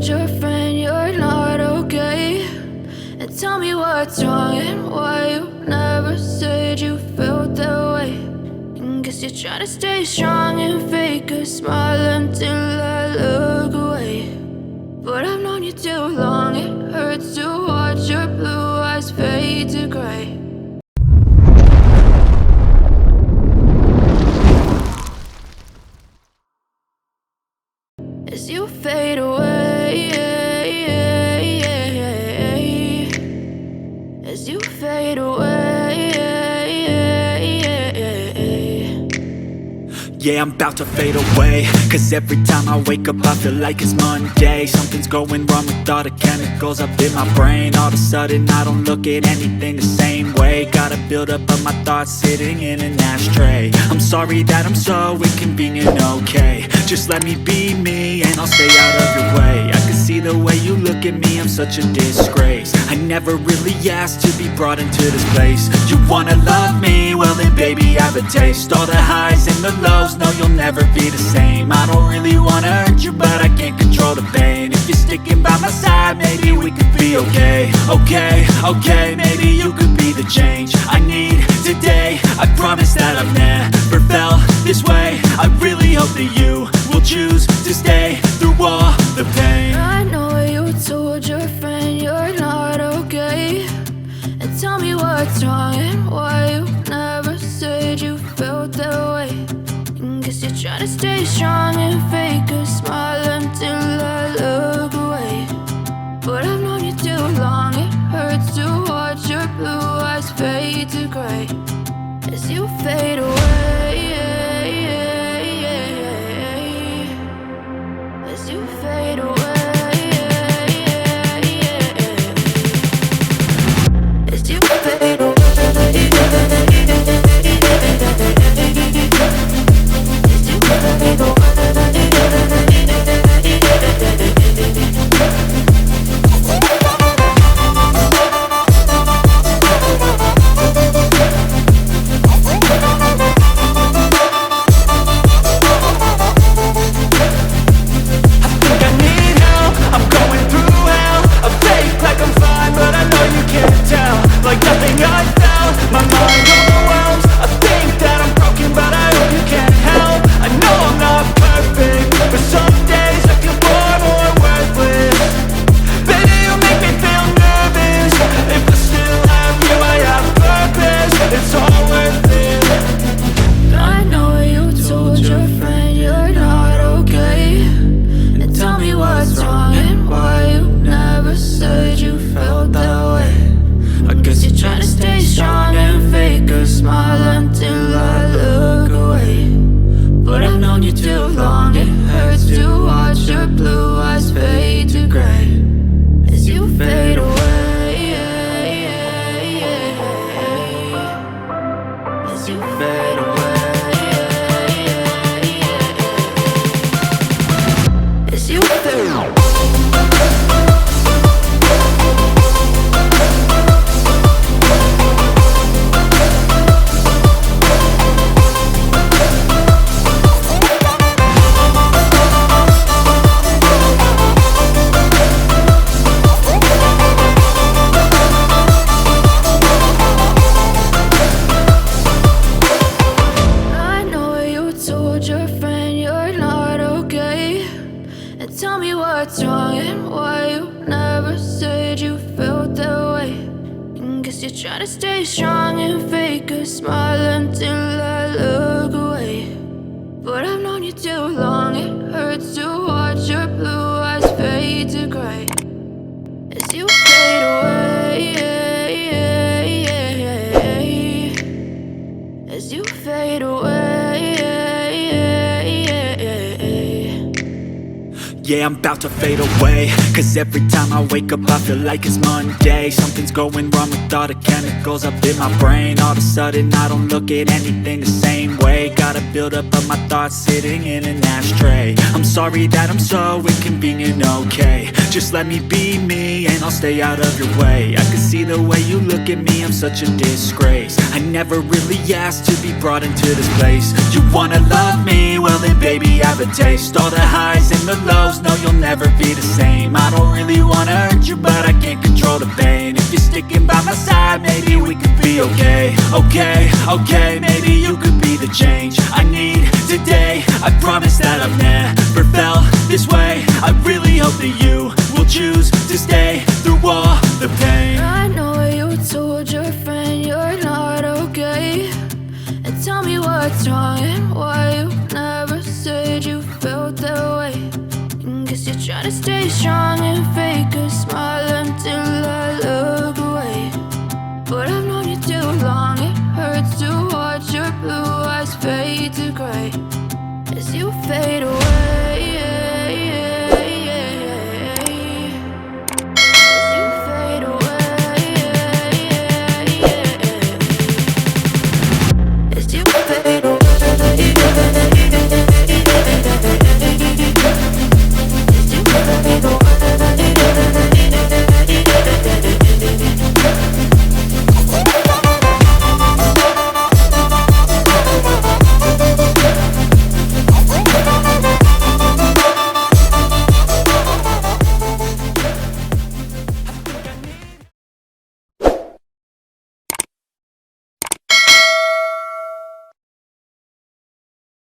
told your friend you're not okay? And tell me what's wrong and why you never said you felt that way. And guess you're trying to stay strong and fake a smile until I look away. But I've known you too long, it hurts to watch your blue eyes fade to gray. As you fade away, as you fade away. Yeah, I'm about to fade away, cause every time I wake up I feel like it's Monday. Something's going wrong with all the chemicals up in my brain. All of a sudden I don't look at anything the same way. Got a build-up of my thoughts sitting in an ashtray. I'm sorry that I'm so inconvenient, okay? Just let me be me and I'll stay out of your way. I can see the way you look at me, I'm such a disgrace. I never really asked to be brought into this place. You wanna love me? Well then baby I have a taste. All the highs and the lows, no you'll never be the same. I don't really wanna hurt you but I can't control the pain. If you're sticking by my side maybe we could be okay. Okay, maybe you could be the change I need today. I promise that I've never felt this way. I really hope that you will choose to stay through all the pain. I know you told your friend you're not okay. And tell me what's wrong and why you never said you felt that way. And guess you're trying to stay strong and fake a smile until I look away. But I've known you too long, it hurts to watch your blue eyes fade to gray. As you fade away, as you fade away, as you fade away. Yeah, I'm about to fade away, cause every time I wake up I feel like it's Monday. Something's going wrong with all the chemicals up in my brain. All of a sudden I don't look at anything the same way. Got a build-up of my thoughts sitting in an ashtray. I'm sorry that I'm so inconvenient, okay? Just let me be me and I'll stay out of your way. I can see the way you look at me, I'm such a disgrace. I never really asked to be brought into this place. You wanna love me? Well then baby I have a taste. All the highs and the lows, no you'll never be the same. game. I don't really wanna hurt you, but I can't control the pain. If you're sticking by my side, maybe we could be okay. Okay, okay, maybe you could be the change I need today. I promise that I've never felt this way. I really hope that you will choose to stay through all the pain. I know you told your friend you're not okay, and tell me what's wrong and why you never said you felt that way. Guess you're trying to stay strong and fake a smile until